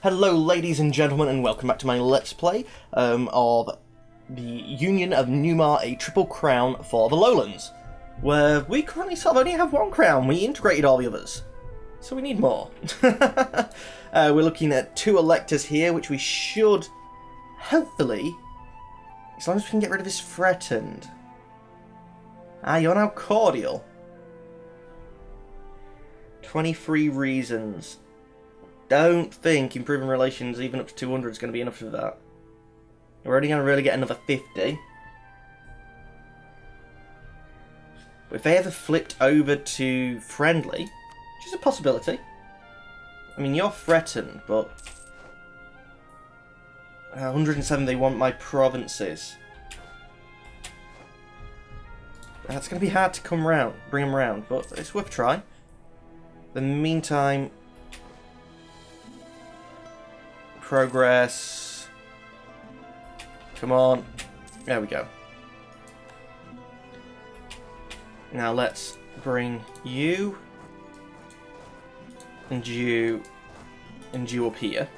Hello ladies and gentlemen, and welcome back to my Let's Play of the Union of Numar, a triple crown for the Lowlands, where we currently sort of only have one crown. We integrated all the others, so we need more. We're looking at 2 electors here, which we should, hopefully, as long as we can get rid of this threatened. You're now cordial. 23 reasons. Don't think improving relations even up to 200 is going to be enough for that. We're only going to really get another 50. But if they ever flipped over to friendly, which is a possibility. I mean, you're threatened, but 107, they want my provinces. That's going to be hard to bring them round, but it's worth a try. In the meantime, progress. Come on. There we go. Now let's bring you and you up here.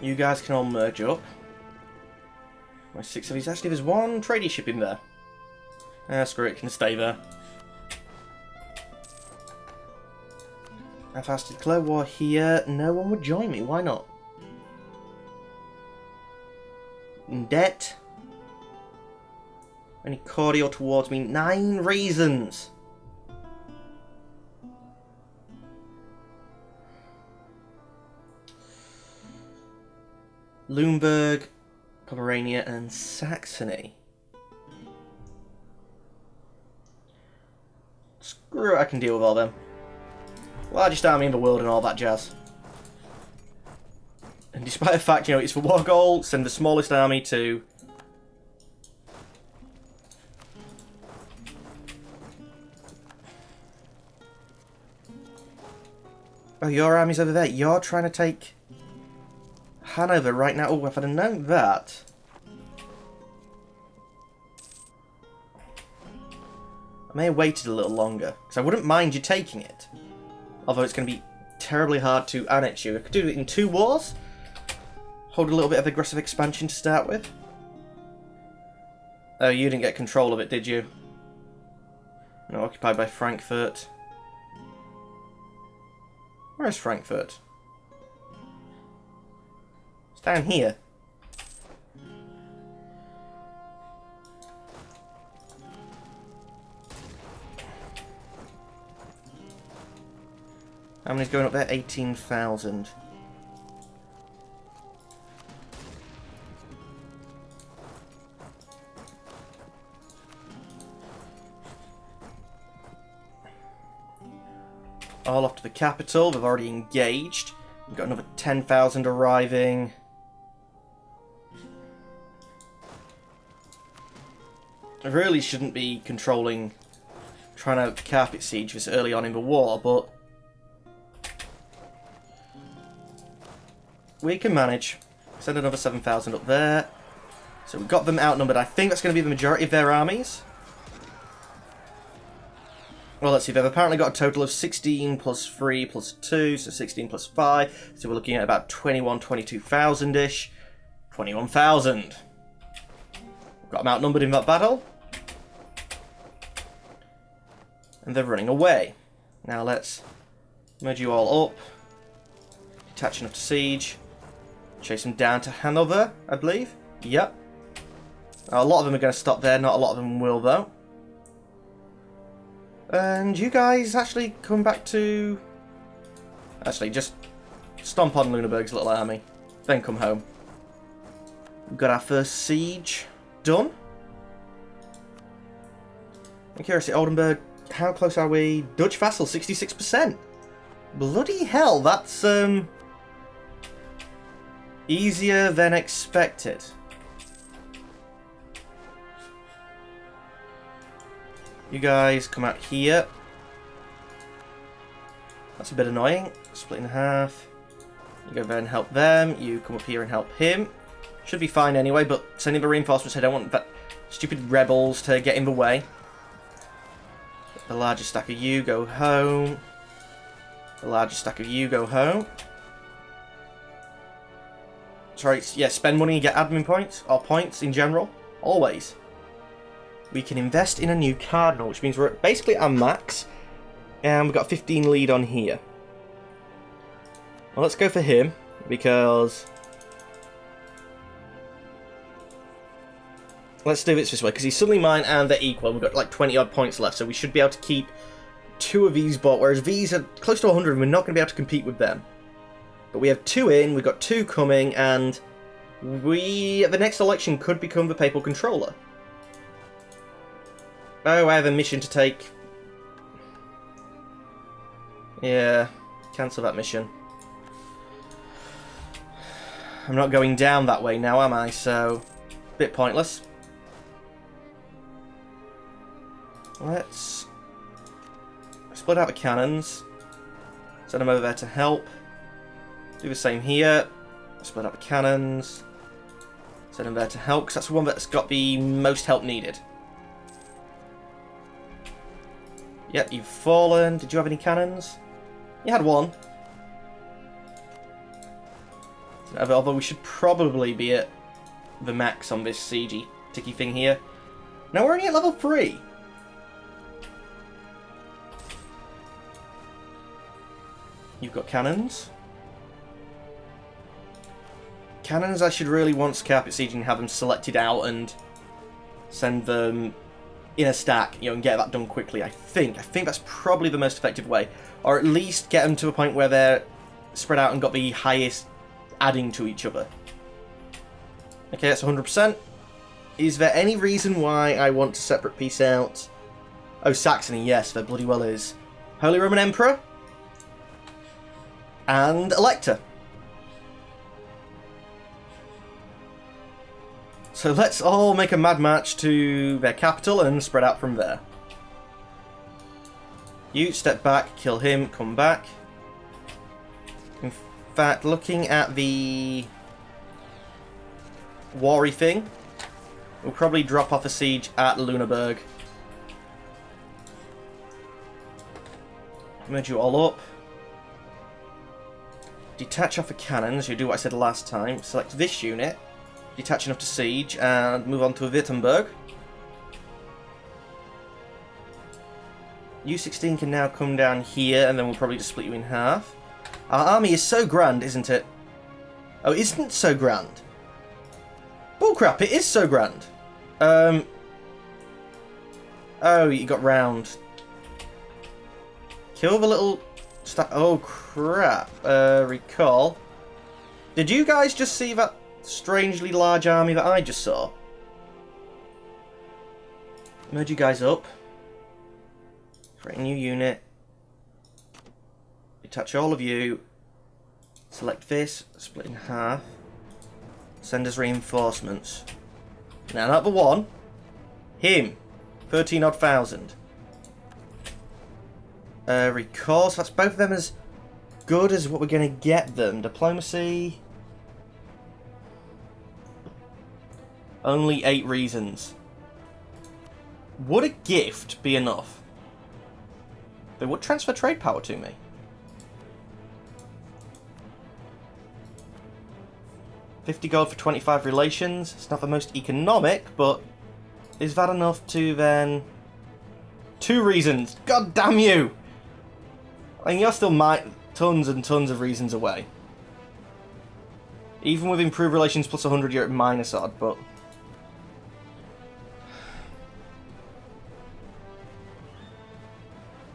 You guys can all merge up. My 6 of these. Actually, there's 1 trading ship in there. Screw it, can stay there. How fast did declare war here? No one would join me, why not? In debt? Any cordial towards me? 9 reasons! Lumberg, Pomerania and Saxony. Screw it, I can deal with all them. Largest army in the world and all that jazz. And despite the fact, you know, it's for war goal, send the smallest army to... Oh, your army's over there. You're trying to take Hanover right now. Oh, if I'd have known that... I may have waited a little longer, because I wouldn't mind you taking it. Although it's going to be terribly hard to annex you. I could do it in 2 wars. Hold a little bit of aggressive expansion to start with. Oh, you didn't get control of it, did you? No, occupied by Frankfurt. Where is Frankfurt? It's down here. How many's going up there? 18,000. All off to the capital. They've already engaged. We've got another 10,000 arriving. I really shouldn't be trying to carpet siege this early on in the war, but we can manage. Send another 7,000 up there. So we've got them outnumbered. I think that's going to be the majority of their armies. Well, let's see. They've apparently got a total of 16 plus 3 plus 2, so 16 plus 5. So we're looking at about 22,000-ish. 21,000. Got them outnumbered in that battle. And they're running away. Now let's merge you all up. Detach enough to siege. Chase them down to Hanover, I believe. Yep. A lot of them are going to stop there. Not a lot of them will, though. And you guys actually come back to... Actually, just stomp on Lüneburg's little army. Then come home. We've got our first siege done. I'm curious, Oldenburg, how close are we? Dutch vassal, 66%. Bloody hell, that's... easier than expected. You guys come out here. That's a bit annoying. Split in half. You go there and help them. You come up here and help him. Should be fine anyway, but sending the reinforcements, I don't want that stupid rebels to get in the way. The largest stack of you, go home. The largest stack of you, go home. Sorry, yeah, spend money and get admin points, or points in general, always. We can invest in a new cardinal, which means we're basically at our max, and we've got 15 lead on here. Well, let's go for him, because... Let's do it this way, because he's suddenly mine and they're equal. We've got like 20 odd points left, so we should be able to keep 2 of these bought, whereas these are close to 100 and we're not going to be able to compete with them. But we have 2 in, we've got 2 coming, and we, at the next election, could become the papal controller. Oh, I have a mission to take. Yeah, cancel that mission. I'm not going down that way now, am I? So, a bit pointless. Let's split out the cannons. Send them over there to help. Do the same here. Split up the cannons. Send them there to help, because that's the one that's got the most help needed. Yep, you've fallen. Did you have any cannons? You had 1. Although we should probably be at the max on this siegey ticky thing here. Now we're only at level 3. You've got cannons. Cannons I should really want to carpet siege and have them selected out and send them in a stack, you know, and get that done quickly. I think that's probably the most effective way. Or at least get them to a point where they're spread out and got the highest adding to each other. Okay, that's 100%. Is there any reason why I want to separate piece out? Oh, Saxony, yes, there bloody well is. Holy Roman Emperor. And Elector. So let's all make a mad match to their capital and spread out from there. You step back, kill him, come back. In fact, looking at the Wari thing, we'll probably drop off a siege at Lüneburg. Merge you all up. Detach off the cannons, you do what I said last time. Select this unit. Detach enough to siege, and move on to Wittenberg. U16 can now come down here, and then we'll probably just split you in half. Our army is so grand, isn't it? Oh, it isn't so grand. Bullcrap, it is so grand. Oh, you got round. Kill the little... Oh, crap. Recall. Did you guys just see that strangely large army that I just saw? Merge you guys up. Create a new unit. Detach all of you. Select this. Split in half. Send us reinforcements. Now, not the one. Him. 13 odd thousand. Recall. So that's both of them as good as what we're going to get them. Diplomacy. Only 8 reasons. Would a gift be enough? They would transfer trade power to me. $50 gold for 25 relations. It's not the most economic, but is that enough to then... 2 reasons. God damn you! I mean, you're still tons and tons of reasons away. Even with improved relations plus 100, you're at minus odd, but...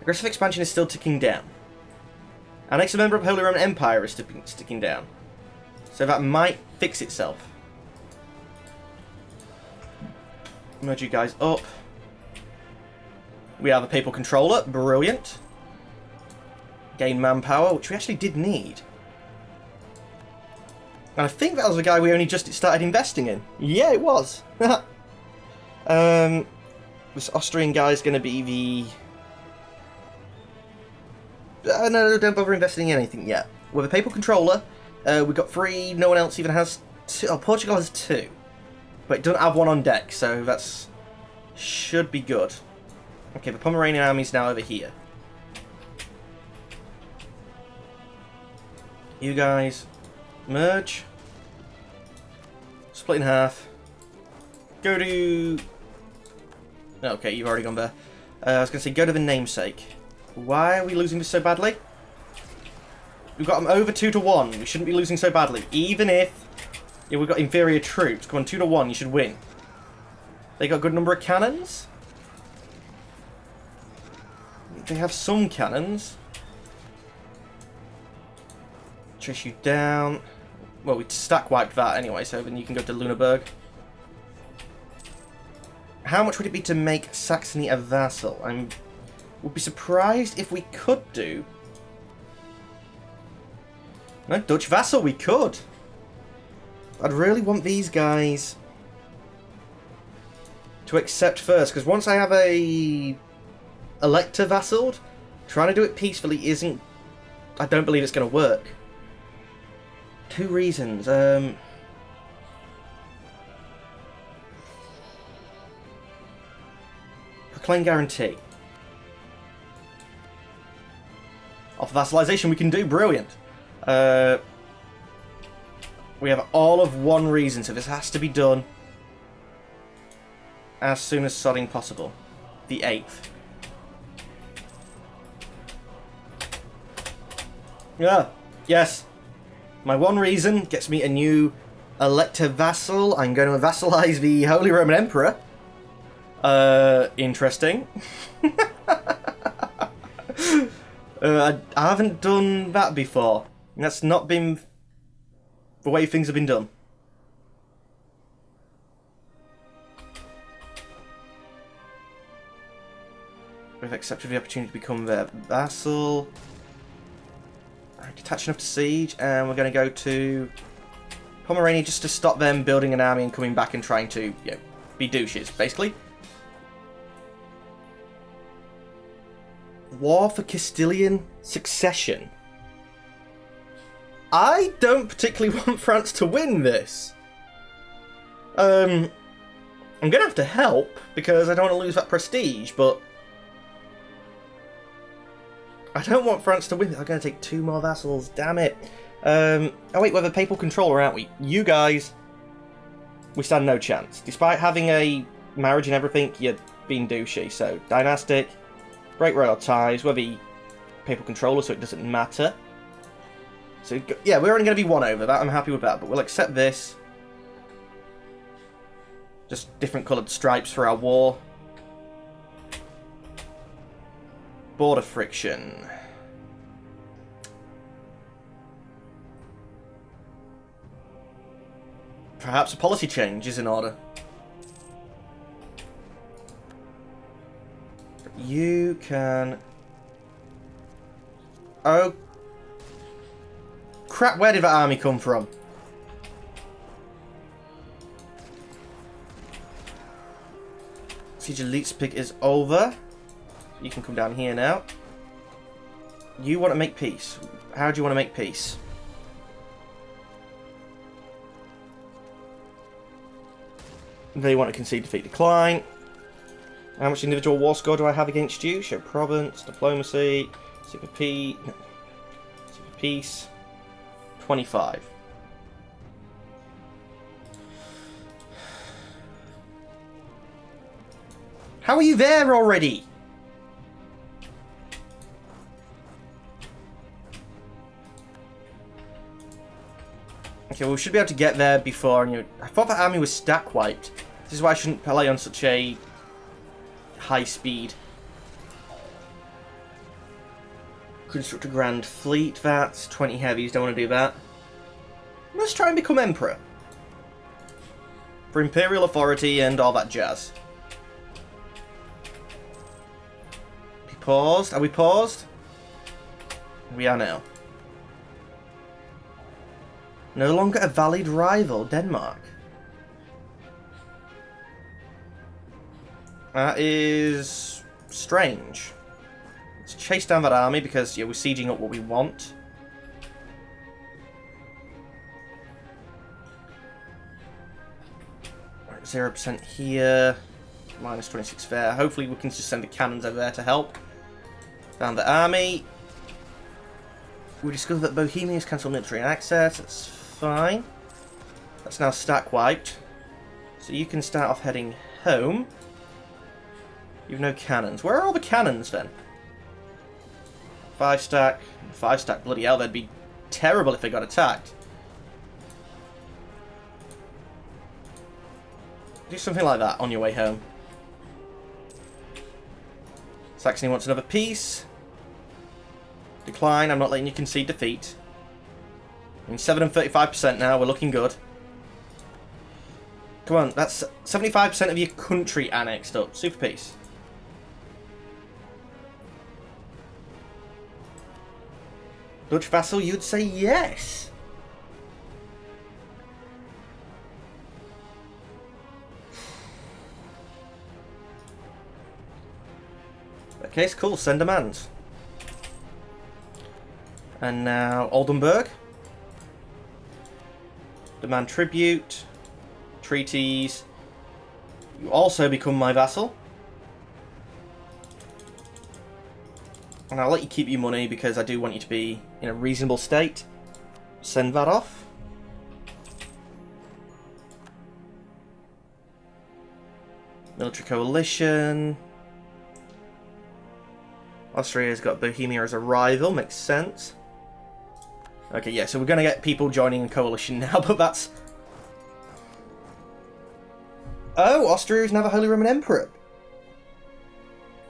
Aggressive expansion is still ticking down. Annex a member of Holy Roman Empire is ticking down. So that might fix itself. Merge you guys up. We have a papal controller. Brilliant. Gain manpower, which we actually did need. And I think that was the guy we only just started investing in. Yeah, it was. This Austrian guy is going to be the... no, don't bother investing in anything yet. With a papal controller, we've got 3, no one else even has 2. Oh, Portugal has 2. But it doesn't have one on deck, so that's... should be good. Okay, the Pomeranian army's now over here. You guys, merge. Split in half. Go to... Okay, you've already gone there. I was going to say, go to the namesake. Why are we losing this so badly? We've got them over 2-1. We shouldn't be losing so badly. Even if we've got inferior troops. Come on, 2-1, you should win. They got a good number of cannons. They have some cannons. Chase you down. Well, we stack wiped that anyway, so then you can go to Lüneburg. How much would it be to make Saxony a vassal? Would be surprised if we could do. No, Dutch vassal, we could. I'd really want these guys to accept first, because once I have a elector vassaled, trying to do it peacefully isn't... I don't believe it's going to work. 2 reasons. Proclaim guarantee. Off vassalization we can do. Brilliant. We have all of 1 reason, so this has to be done as soon as sodding possible. The 8th. Yeah. Yes. My 1 reason gets me a new elector vassal. I'm going to vassalize the Holy Roman Emperor. Interesting. I haven't done that before. That's not been the way things have been done. We've accepted the opportunity to become their vassal. Detached enough to siege, and we're going to go to Pomerania just to stop them building an army and coming back and trying to, be douches, basically. War for Castilian succession. I don't particularly want France to win this. I'm going to have to help, because I don't want to lose that prestige, but I don't want France to win. I'm going to take 2 more vassals. Damn it. Oh wait, we're the papal controller, aren't we? You guys, we stand no chance. Despite having a marriage and everything, you're being douchey. So, dynastic, break royal ties. We're the papal controller, so it doesn't matter. So, yeah, we're only going to be 1 over that. I'm happy with that. But we'll accept this. Just different coloured stripes for our war. Border friction. Perhaps a policy change is in order. You can... Oh. Crap, where did that army come from? Siege of Leipzig is over. You can come down here now. You want to make peace. How do you want to make peace? They want to concede, defeat, decline. How much individual war score do I have against you? Show province, diplomacy, super peace. 25. How are you there already? Okay, well, we should be able to get there before. I thought that army was stack wiped. This is why I shouldn't play on such a high speed. Construct a grand fleet. That's 20 heavies. Don't want to do that. Let's try and become emperor. For imperial authority and all that jazz. Be paused. Are we paused? We are now. No longer a valid rival, Denmark. That is strange. Let's chase down that army because we're sieging up what we want. 0% here. Minus 26 there. Hopefully we can just send the cannons over there to help. Found the army. We discovered that Bohemia has cancelled military access. That's fine. That's now stack wiped. So you can start off heading home. You've no cannons. Where are all the cannons then? 5 stack. 5 stack. Bloody hell, they'd be terrible if they got attacked. Do something like that on your way home. Saxony wants another piece. Decline, I'm not letting you concede defeat. I mean, 7 and 35% now, we're looking good. Come on, that's 75% of your country annexed up. Super peace. Dutch vassal, you'd say yes. Okay, it's cool. Send demands. And now Oldenburg. Demand tribute. Treaties. You also become my vassal. And I'll let you keep your money because I do want you to be in a reasonable state. Send that off. Military coalition. Austria's got Bohemia as a rival, makes sense. Okay, yeah, so we're going to get people joining a coalition now, but that's... Oh, Austria is now the Holy Roman Emperor.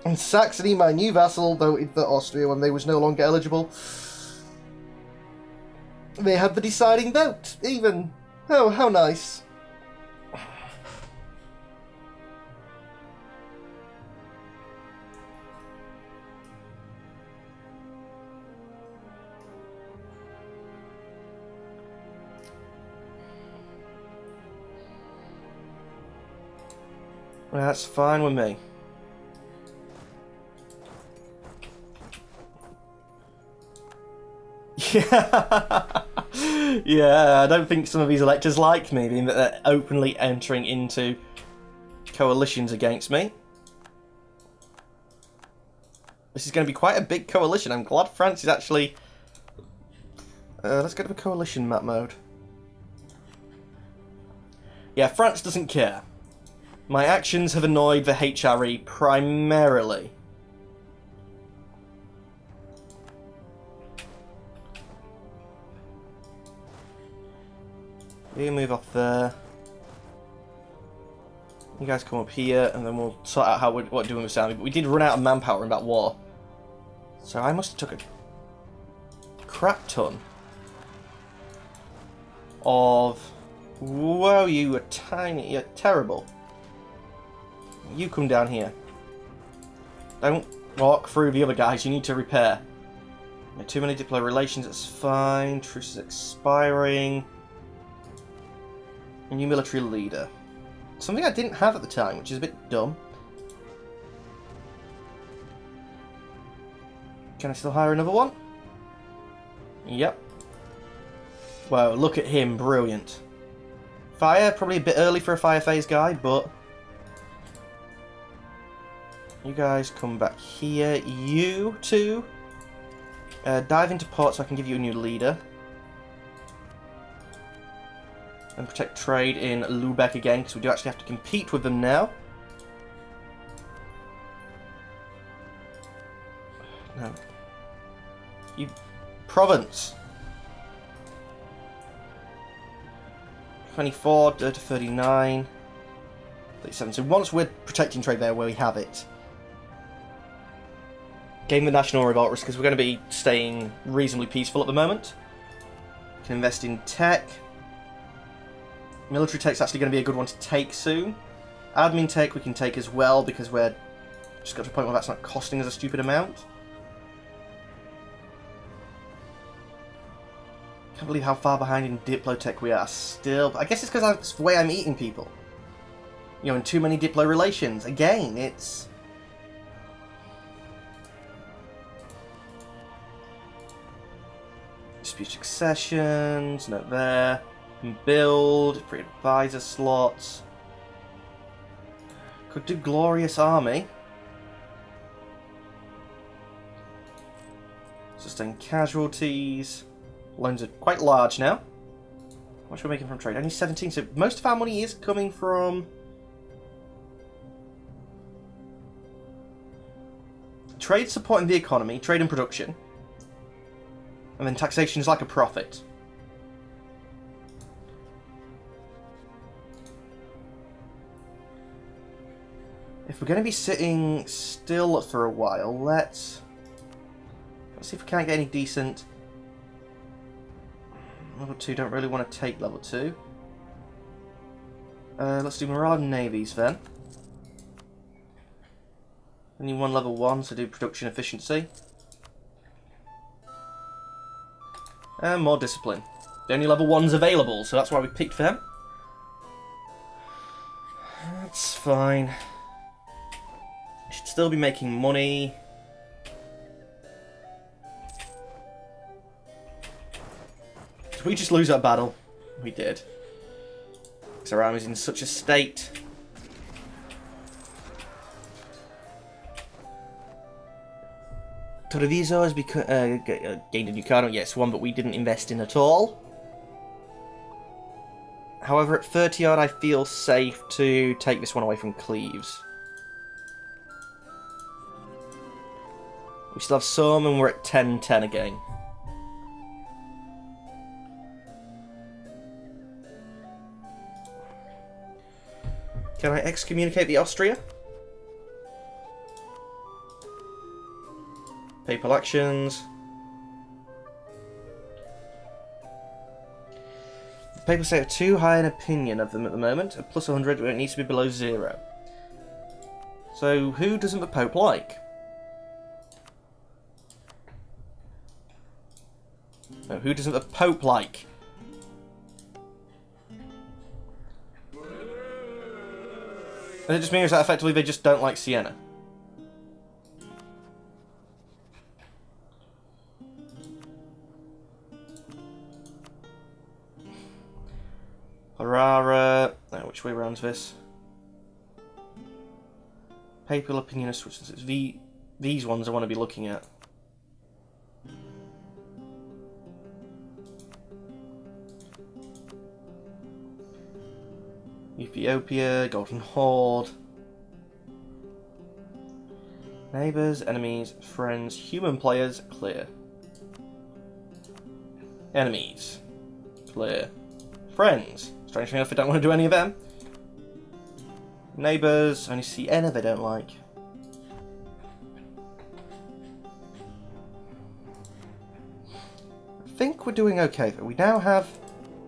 And Saxony, my new vassal, voted for Austria when they was no longer eligible. They had the deciding vote, even. Oh, how nice. That's fine with me. Yeah, yeah. I don't think some of these electors like me, being that they're openly entering into coalitions against me. This is going to be quite a big coalition. I'm glad France is actually... let's go to the coalition map mode. Yeah, France doesn't care. My actions have annoyed the HRE primarily. You move off there. You guys come up here, and then we'll sort out what we're doing with Saudi. But we did run out of manpower in that war, so I must have took a crap ton of. Whoa, you are tiny. You're terrible. You come down here. Don't walk through the other guys. You need to repair. Too many diplomatic relations. That's fine. Truce is expiring. A new military leader. Something I didn't have at the time, which is a bit dumb. Can I still hire another one? Yep. Wow, look at him. Brilliant. Fire, probably a bit early for a fire phase guy, but... You guys come back here. You two dive into port so I can give you a new leader. And protect trade in Lubeck again, because we do actually have to compete with them now. No. You... Province. 24 to 39. 37. So once we're protecting trade there where we have it. Gain the national revolt risk, because we're going to be staying reasonably peaceful at the moment. Can invest in tech. Military tech's actually going to be a good one to take soon. Admin tech we can take as well, because we're just got to a point where that's not costing us a stupid amount. Can't believe how far behind in Diplo tech we are still. I guess it's because it's the way I'm eating people. You know, in too many Diplo relations. Again, it's... Dispute successions, note there. Build, free advisor slots. Could do Glorious Army. Sustain casualties. Loans are quite large now. How much are we making from trade? Only 17, so most of our money is coming from... trade supporting the economy, trade and production. And then taxation is like a profit. If we're going to be sitting still for a while, let's see if we can't get any decent... Level 2, don't really want to take level 2. Let's do Marauder Navies then. Only one level 1, so do production efficiency. And more discipline. The only level 1's available, so that's why we picked them. That's fine. Should still be making money. Did we just lose that battle? We did. Because our army's in such a state. Torreviso has gained a new card. Yes, one but we didn't invest in at all. However, at 30 yard, I feel safe to take this one away from Cleves. We still have some, and we're at 10-10 again. Can I excommunicate the Austria? Papal actions. The papal say have too high an opinion of them at the moment. A plus 100, but it needs to be below 0. So, who doesn't the Pope like? No, who doesn't the Pope like? And it just means that effectively they just don't like Siena. Ferrara. No, which way round's this? Papal opinion of Switzerland. It's these ones I want to be looking at. Ethiopia, Golden Horde. Neighbours, enemies, friends, human players, clear. Enemies, clear. Friends, strangely enough I don't want to do any of them. Neighbours, only Siena they don't like. I think we're doing okay though. We now have...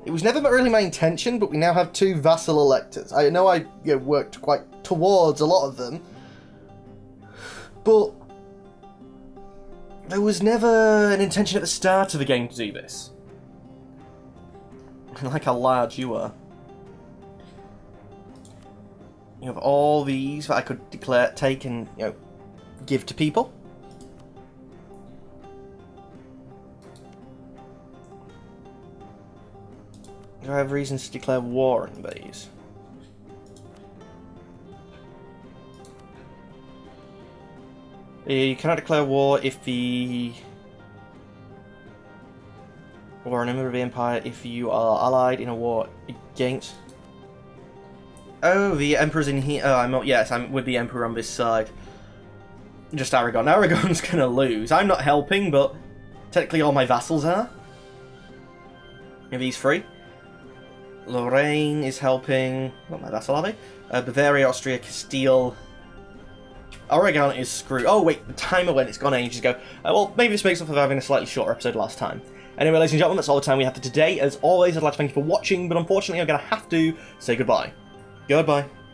It was never really my intention, but we now have 2 vassal electors. I know I worked quite towards a lot of them, but there was never an intention at the start of the game to do this. I like how large you are. You have all these that I could declare, take and, give to people. Do I have reasons to declare war on these? You cannot declare war if the... Or a member of the Empire if you are allied in a war against... Oh, the Emperor's in here. Oh, yes, I'm with the Emperor on this side. Just Aragon. Aragon's gonna lose. I'm not helping, but technically all my vassals are. Are these free? Lorraine is helping. Not my vassal, are they? Bavaria, Austria, Castile. Aragon is screwed. Oh, wait, the timer went. It's gone ages ago. Well, maybe this makes up for having a slightly shorter episode last time. Anyway, ladies and gentlemen, that's all the time we have for today. As always, I'd like to thank you for watching, but unfortunately I'm going to have to say goodbye. Goodbye.